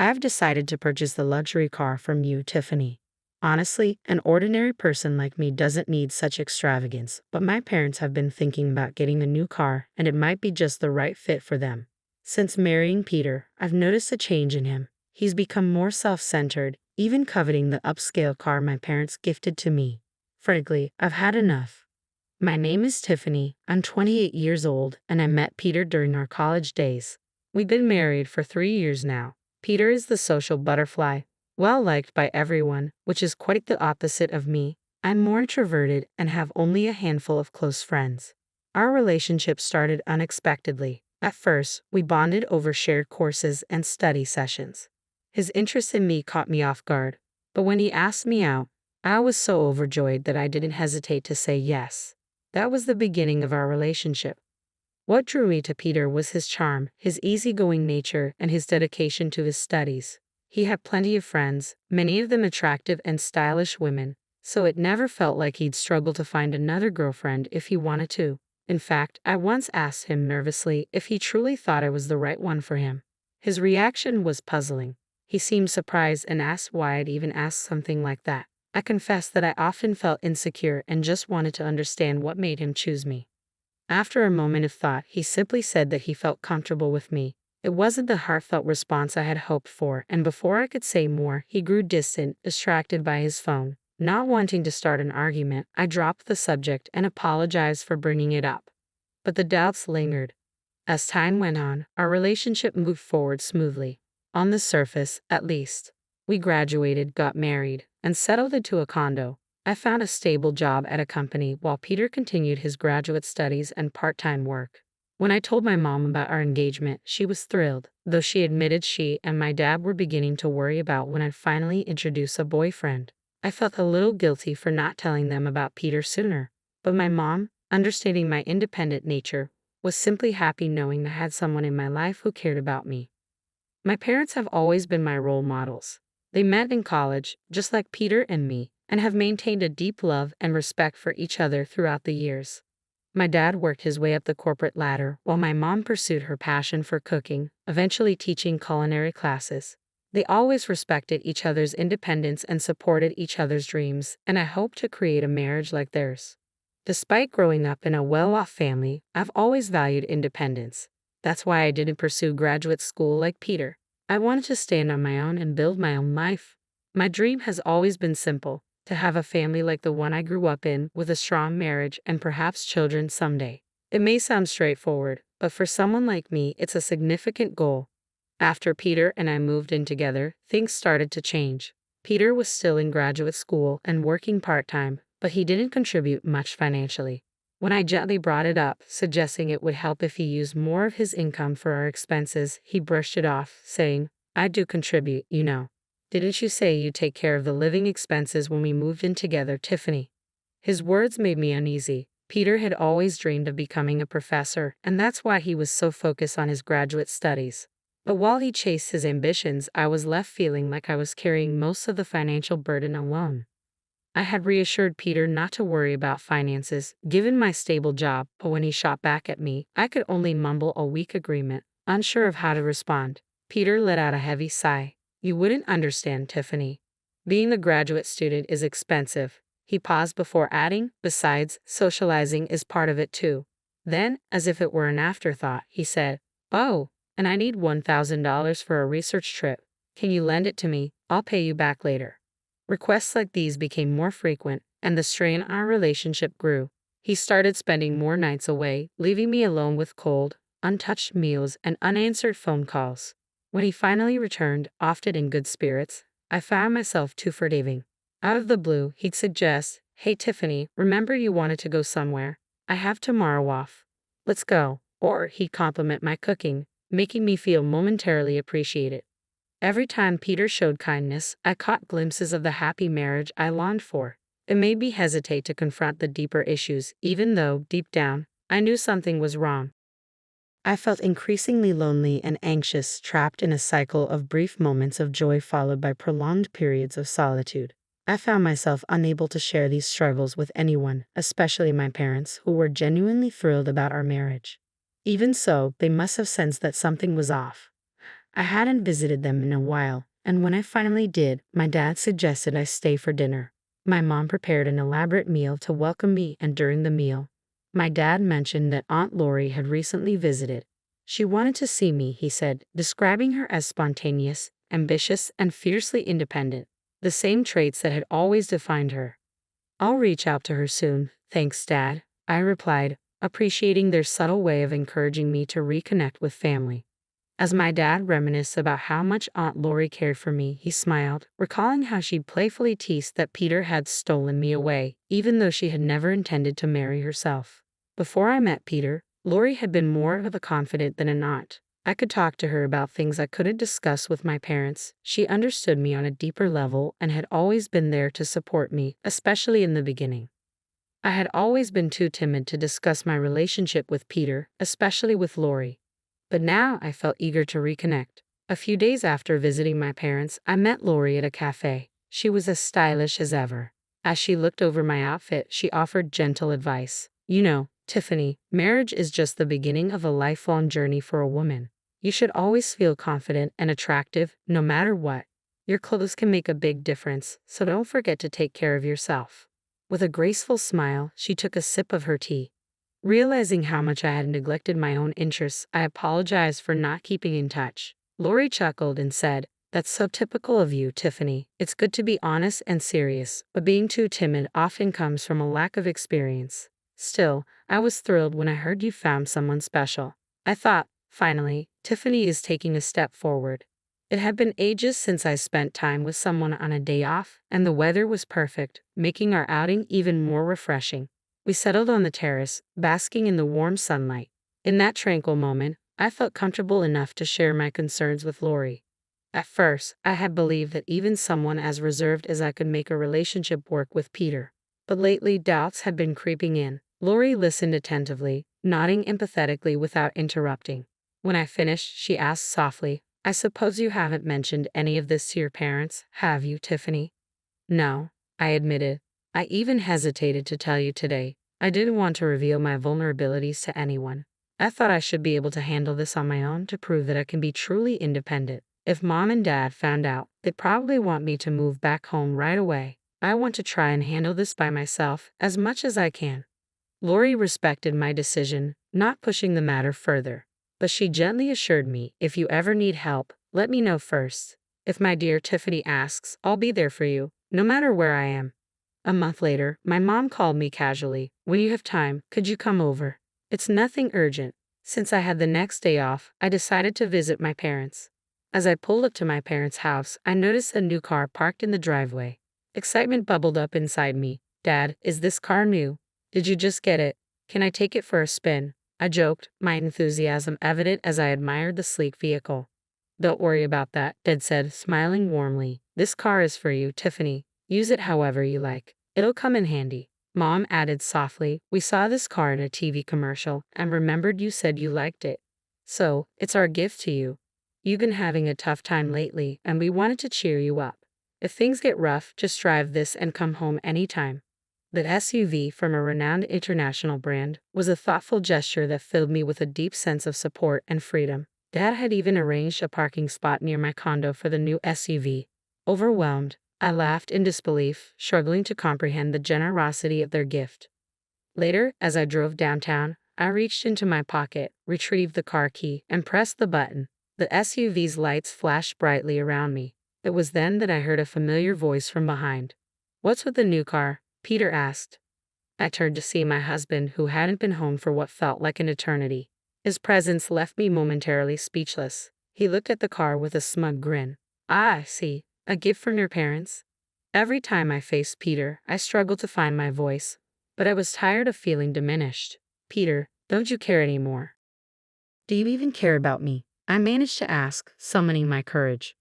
I've decided to purchase the luxury car from you, Tiffany. Honestly, an ordinary person like me doesn't need such extravagance, but my parents have been thinking about getting a new car, and it might be just the right fit for them. Since marrying Peter, I've noticed a change in him. He's become more self-centered, even coveting the upscale car my parents gifted to me. Frankly, I've had enough. My name is Tiffany, I'm 28 years old, and I met Peter during our college days. We've been married for 3 years now. Peter is the social butterfly, well liked by everyone, which is quite the opposite of me. I'm more introverted and have only a handful of close friends. Our relationship started unexpectedly. At first, we bonded over shared courses and study sessions. His interest in me caught me off guard, but when he asked me out, I was so overjoyed that I didn't hesitate to say yes. That was the beginning of our relationship. What drew me to Peter was his charm, his easygoing nature, and his dedication to his studies. He had plenty of friends, many of them attractive and stylish women, so it never felt like he'd struggle to find another girlfriend if he wanted to. In fact, I once asked him nervously if he truly thought I was the right one for him. His reaction was puzzling. He seemed surprised and asked why I'd even asked something like that. I confessed that I often felt insecure and just wanted to understand what made him choose me. After a moment of thought, he simply said that he felt comfortable with me. It wasn't the heartfelt response I had hoped for, and before I could say more, he grew distant, distracted by his phone. Not wanting to start an argument, I dropped the subject and apologized for bringing it up. But the doubts lingered. As time went on, our relationship moved forward smoothly. On the surface, at least. We graduated, got married, and settled into a condo. I found a stable job at a company while Peter continued his graduate studies and part-time work. When I told my mom about our engagement, she was thrilled, though she admitted she and my dad were beginning to worry about when I'd finally introduce a boyfriend. I felt a little guilty for not telling them about Peter sooner, but my mom, understanding my independent nature, was simply happy knowing I had someone in my life who cared about me. My parents have always been my role models. They met in college, just like Peter and me, and have maintained a deep love and respect for each other throughout the years. My dad worked his way up the corporate ladder, while my mom pursued her passion for cooking, eventually teaching culinary classes. They always respected each other's independence and supported each other's dreams, and I hope to create a marriage like theirs. Despite growing up in a well-off family, I've always valued independence. That's why I didn't pursue graduate school like Peter. I wanted to stand on my own and build my own life. My dream has always been simple, to have a family like the one I grew up in, with a strong marriage and perhaps children someday. It may sound straightforward, but for someone like me, it's a significant goal. After Peter and I moved in together, things started to change. Peter was still in graduate school and working part-time, but he didn't contribute much financially. When I gently brought it up, suggesting it would help if he used more of his income for our expenses, he brushed it off, saying, "I do contribute, you know. Didn't you say you'd take care of the living expenses when we moved in together, Tiffany?" His words made me uneasy. Peter had always dreamed of becoming a professor, and that's why he was so focused on his graduate studies. But while he chased his ambitions, I was left feeling like I was carrying most of the financial burden alone. I had reassured Peter not to worry about finances, given my stable job, but when he shot back at me, I could only mumble a weak agreement, unsure of how to respond. Peter let out a heavy sigh. "You wouldn't understand, Tiffany. Being a graduate student is expensive." He paused before adding, "Besides, socializing is part of it too." Then, as if it were an afterthought, he said, "Oh, and I need $1,000 for a research trip. Can you lend it to me? I'll pay you back later." Requests like these became more frequent, and the strain on our relationship grew. He started spending more nights away, leaving me alone with cold, untouched meals and unanswered phone calls. When he finally returned, often in good spirits, I found myself too forgiving. Out of the blue, he'd suggest, "Hey Tiffany, remember you wanted to go somewhere? I have tomorrow off. Let's go." Or he'd compliment my cooking, making me feel momentarily appreciated. Every time Peter showed kindness, I caught glimpses of the happy marriage I longed for. It made me hesitate to confront the deeper issues, even though, deep down, I knew something was wrong. I felt increasingly lonely and anxious, trapped in a cycle of brief moments of joy followed by prolonged periods of solitude. I found myself unable to share these struggles with anyone, especially my parents, who were genuinely thrilled about our marriage. Even so, they must have sensed that something was off. I hadn't visited them in a while, and when I finally did, my dad suggested I stay for dinner. My mom prepared an elaborate meal to welcome me, and during the meal, my dad mentioned that Aunt Lori had recently visited. She wanted to see me, he said, describing her as spontaneous, ambitious, and fiercely independent, the same traits that had always defined her. I'll reach out to her soon, thanks, Dad, I replied, appreciating their subtle way of encouraging me to reconnect with family. As my dad reminisced about how much Aunt Lori cared for me, he smiled, recalling how she'd playfully teased that Peter had stolen me away, even though she had never intended to marry herself. Before I met Peter, Lori had been more of a confidant than an aunt. I could talk to her about things I couldn't discuss with my parents. She understood me on a deeper level and had always been there to support me, especially in the beginning. I had always been too timid to discuss my relationship with Peter, especially with Lori. But now I felt eager to reconnect. A few days after visiting my parents, I met Lori at a cafe. She was as stylish as ever. As she looked over my outfit, she offered gentle advice. You know, Tiffany, marriage is just the beginning of a lifelong journey for a woman. You should always feel confident and attractive, no matter what. Your clothes can make a big difference, so don't forget to take care of yourself. With a graceful smile, she took a sip of her tea. Realizing how much I had neglected my own interests, I apologized for not keeping in touch. Lori chuckled and said, "That's so typical of you, Tiffany. It's good to be honest and serious, but being too timid often comes from a lack of experience." Still, I was thrilled when I heard you found someone special. I thought, finally, Tiffany is taking a step forward. It had been ages since I spent time with someone on a day off, and the weather was perfect, making our outing even more refreshing. We settled on the terrace, basking in the warm sunlight. In that tranquil moment, I felt comfortable enough to share my concerns with Lori. At first, I had believed that even someone as reserved as I could make a relationship work with Peter. But lately, doubts had been creeping in. Lori listened attentively, nodding empathetically without interrupting. When I finished, she asked softly, "I suppose you haven't mentioned any of this to your parents, have you, Tiffany?" "No," I admitted. "I even hesitated to tell you today. I didn't want to reveal my vulnerabilities to anyone. I thought I should be able to handle this on my own to prove that I can be truly independent. If Mom and Dad found out, they'd probably want me to move back home right away. I want to try and handle this by myself as much as I can." Lori respected my decision, not pushing the matter further. But she gently assured me, "If you ever need help, let me know first. If my dear Tiffany asks, I'll be there for you, no matter where I am." A month later, my mom called me casually. "When you have time, could you come over? It's nothing urgent." Since I had the next day off, I decided to visit my parents. As I pulled up to my parents' house, I noticed a new car parked in the driveway. Excitement bubbled up inside me. "Dad, is this car new? Did you just get it? Can I take it for a spin?" I joked, my enthusiasm evident as I admired the sleek vehicle. "Don't worry about that," Dad said, smiling warmly. "This car is for you, Tiffany. Use it however you like. It'll come in handy." Mom added softly, "We saw this car in a TV commercial and remembered you said you liked it. So, it's our gift to you. You've been having a tough time lately, and we wanted to cheer you up. If things get rough, just drive this and come home anytime." The SUV, from a renowned international brand, was a thoughtful gesture that filled me with a deep sense of support and freedom. Dad had even arranged a parking spot near my condo for the new SUV. Overwhelmed, I laughed in disbelief, struggling to comprehend the generosity of their gift. Later, as I drove downtown, I reached into my pocket, retrieved the car key, and pressed the button. The SUV's lights flashed brightly around me. It was then that I heard a familiar voice from behind. "What's with the new car?" Peter asked. I turned to see my husband, who hadn't been home for what felt like an eternity. His presence left me momentarily speechless. He looked at the car with a smug grin. "Ah, I see. A gift from your parents?" Every time I faced Peter, I struggled to find my voice, but I was tired of feeling diminished. "Peter, don't you care anymore? Do you even care about me?" I managed to ask, summoning my courage.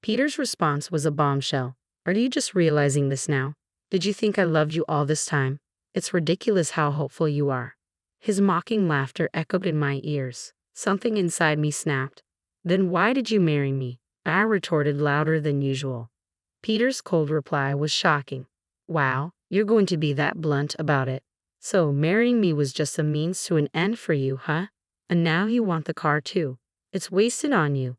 Peter's response was a bombshell. "Are you just realizing this now? Did you think I loved you all this time? It's ridiculous how hopeful you are." His mocking laughter echoed in my ears. Something inside me snapped. "Then why did you marry me?" I retorted louder than usual. Peter's cold reply was shocking. "Wow, you're going to be that blunt about it. So marrying me was just a means to an end for you, huh? And now you want the car too. It's wasted on you."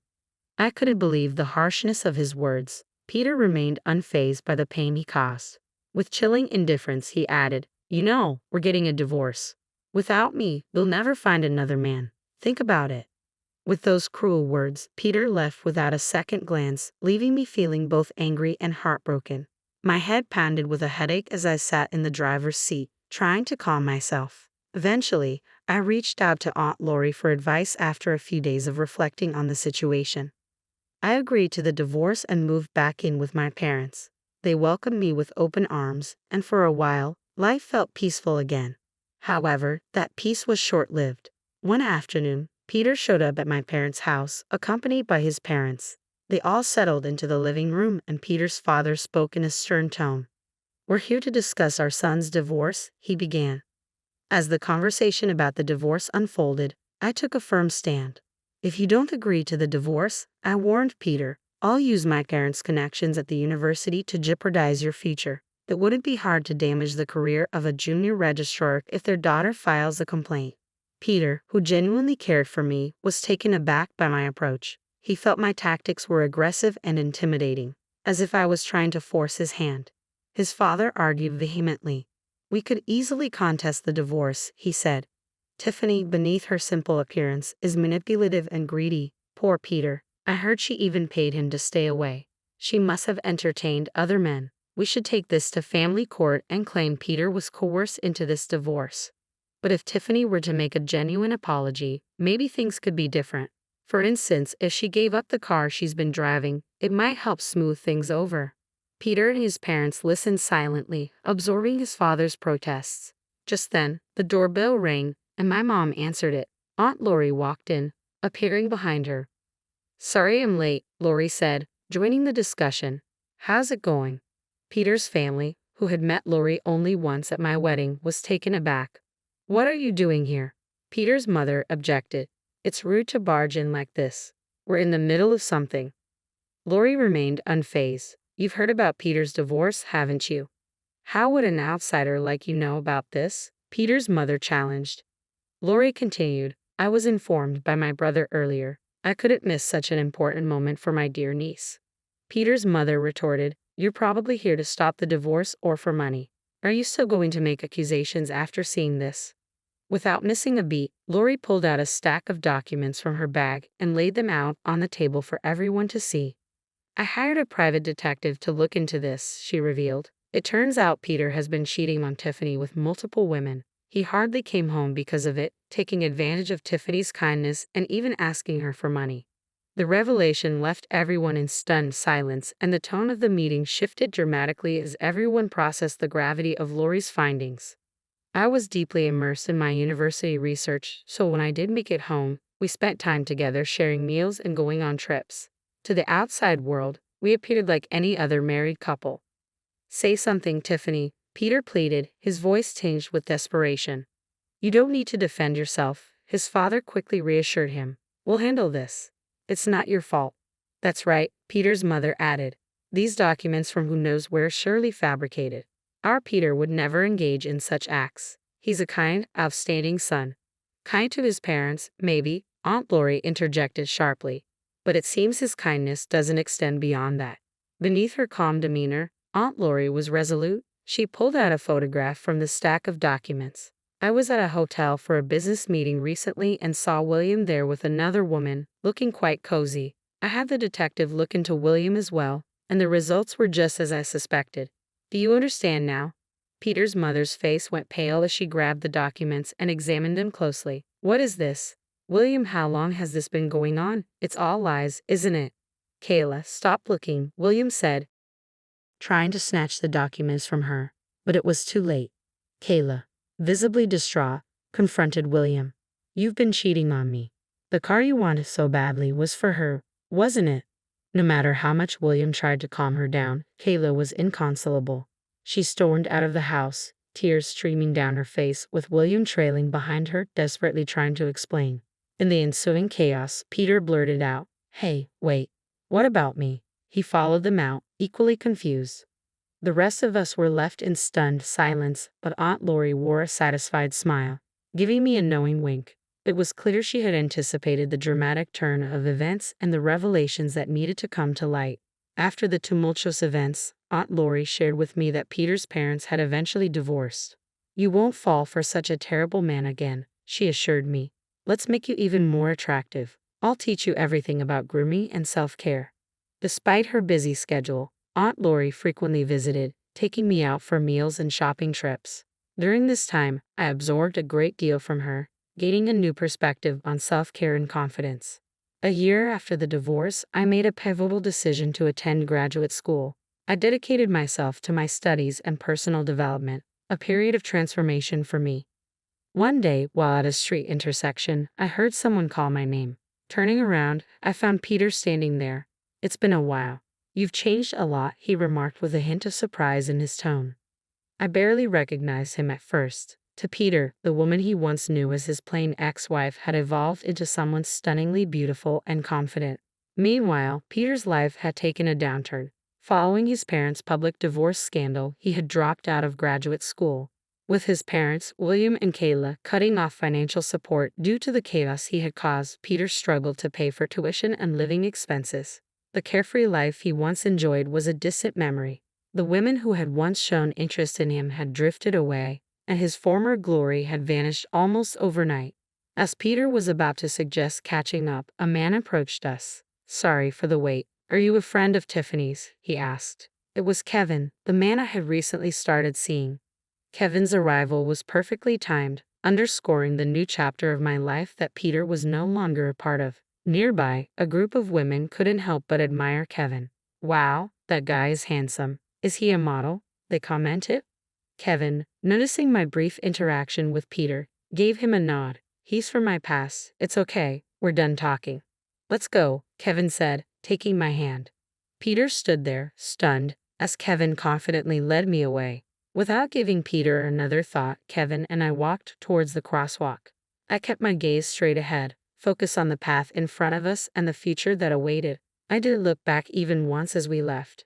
I couldn't believe the harshness of his words. Peter remained unfazed by the pain he caused. With chilling indifference, he added, "You know, we're getting a divorce. Without me, you'll never find another man. Think about it." With those cruel words, Peter left without a second glance, leaving me feeling both angry and heartbroken. My head pounded with a headache as I sat in the driver's seat, trying to calm myself. Eventually, I reached out to Aunt Lori for advice after a few days of reflecting on the situation. I agreed to the divorce and moved back in with my parents. They welcomed me with open arms, and for a while, life felt peaceful again. However, that peace was short-lived. One afternoon, Peter showed up at my parents' house, accompanied by his parents. They all settled into the living room, and Peter's father spoke in a stern tone. "We're here to discuss our son's divorce," he began. As the conversation about the divorce unfolded, I took a firm stand. "If you don't agree to the divorce," I warned Peter, "I'll use my parents' connections at the university to jeopardize your future. It wouldn't be hard to damage the career of a junior registrar if their daughter files a complaint." Peter, who genuinely cared for me, was taken aback by my approach. He felt my tactics were aggressive and intimidating, as if I was trying to force his hand. His father argued vehemently. "We could easily contest the divorce," he said. "Tiffany, beneath her simple appearance, is manipulative and greedy. Poor Peter. I heard she even paid him to stay away. She must have entertained other men. We should take this to family court and claim Peter was coerced into this divorce. But if Tiffany were to make a genuine apology, maybe things could be different. For instance, if she gave up the car she's been driving, it might help smooth things over." Peter and his parents listened silently, absorbing his father's protests. Just then, the doorbell rang, and my mom answered it. Aunt Lori walked in, appearing behind her. "Sorry I'm late," Lori said, joining the discussion. "How's it going?" Peter's family, who had met Lori only once at my wedding, was taken aback. "What are you doing here?" Peter's mother objected. "It's rude to barge in like this. We're in the middle of something." Lori remained unfazed. "You've heard about Peter's divorce, haven't you? How would an outsider like you know about this?" Peter's mother challenged. Lori continued, "I was informed by my brother earlier. I couldn't miss such an important moment for my dear niece." Peter's mother retorted, "You're probably here to stop the divorce or for money. Are you still going to make accusations after seeing this?" Without missing a beat, Lori pulled out a stack of documents from her bag and laid them out on the table for everyone to see. "I hired a private detective to look into this," she revealed. "It turns out Peter has been cheating on Tiffany with multiple women. He hardly came home because of it, taking advantage of Tiffany's kindness and even asking her for money." The revelation left everyone in stunned silence, and the tone of the meeting shifted dramatically as everyone processed the gravity of Lori's findings. I was deeply immersed in my university research, so when I did make it home, we spent time together sharing meals and going on trips. To the outside world, we appeared like any other married couple. "Say something, Tiffany," Peter pleaded, his voice tinged with desperation. "You don't need to defend yourself," his father quickly reassured him. "We'll handle this. It's not your fault." "That's right," Peter's mother added. "These documents from who knows where surely fabricated. Our Peter would never engage in such acts. He's a kind, outstanding son." "Kind to his parents, maybe," Aunt Lori interjected sharply. "But it seems his kindness doesn't extend beyond that." Beneath her calm demeanor, Aunt Lori was resolute. She pulled out a photograph from the stack of documents. "I was at a hotel for a business meeting recently and saw William there with another woman, looking quite cozy. I had the detective look into William as well, and the results were just as I suspected. Do you understand now?" Peter's mother's face went pale as she grabbed the documents and examined them closely. "What is this? William, how long has this been going on? It's all lies, isn't it?" "Kayla, stop looking," William said, trying to snatch the documents from her. But it was too late. Kayla, visibly distraught, confronted William. "You've been cheating on me. The car you wanted so badly was for her, wasn't it?" No matter how much William tried to calm her down, Kayla was inconsolable. She stormed out of the house, tears streaming down her face, with William trailing behind her, desperately trying to explain. In the ensuing chaos, Peter blurted out, "Hey, wait. What about me?" He followed them out, equally confused. The rest of us were left in stunned silence, but Aunt Lori wore a satisfied smile, giving me a knowing wink. It was clear she had anticipated the dramatic turn of events and the revelations that needed to come to light. After the tumultuous events, Aunt Lori shared with me that Peter's parents had eventually divorced. "You won't fall for such a terrible man again," she assured me. "Let's make you even more attractive. I'll teach you everything about grooming and self-care." Despite her busy schedule, Aunt Lori frequently visited, taking me out for meals and shopping trips. During this time, I absorbed a great deal from her, gaining a new perspective on self-care and confidence. A year after the divorce, I made a pivotal decision to attend graduate school. I dedicated myself to my studies and personal development, a period of transformation for me. One day, while at a street intersection, I heard someone call my name. Turning around, I found Peter standing there. "It's been a while. You've changed a lot," he remarked with a hint of surprise in his tone. I barely recognized him at first. To Peter, the woman he once knew as his plain ex-wife had evolved into someone stunningly beautiful and confident. Meanwhile, Peter's life had taken a downturn. Following his parents' public divorce scandal, he had dropped out of graduate school. With his parents, William and Kayla, cutting off financial support due to the chaos he had caused, Peter struggled to pay for tuition and living expenses. The carefree life he once enjoyed was a distant memory. The women who had once shown interest in him had drifted away, and his former glory had vanished almost overnight. As Peter was about to suggest catching up, a man approached us. "Sorry for the wait. Are you a friend of Tiffany's?" he asked. It was Kevin, the man I had recently started seeing. Kevin's arrival was perfectly timed, underscoring the new chapter of my life that Peter was no longer a part of. Nearby, a group of women couldn't help but admire Kevin. "Wow, that guy is handsome. Is he a model?" they commented. Kevin, noticing my brief interaction with Peter, gave him a nod. "He's from my past. It's okay. We're done talking." "Let's go," Kevin said, taking my hand. Peter stood there, stunned, as Kevin confidently led me away. Without giving Peter another thought, Kevin and I walked towards the crosswalk. I kept my gaze straight ahead, focused on the path in front of us and the future that awaited. I didn't look back even once as we left.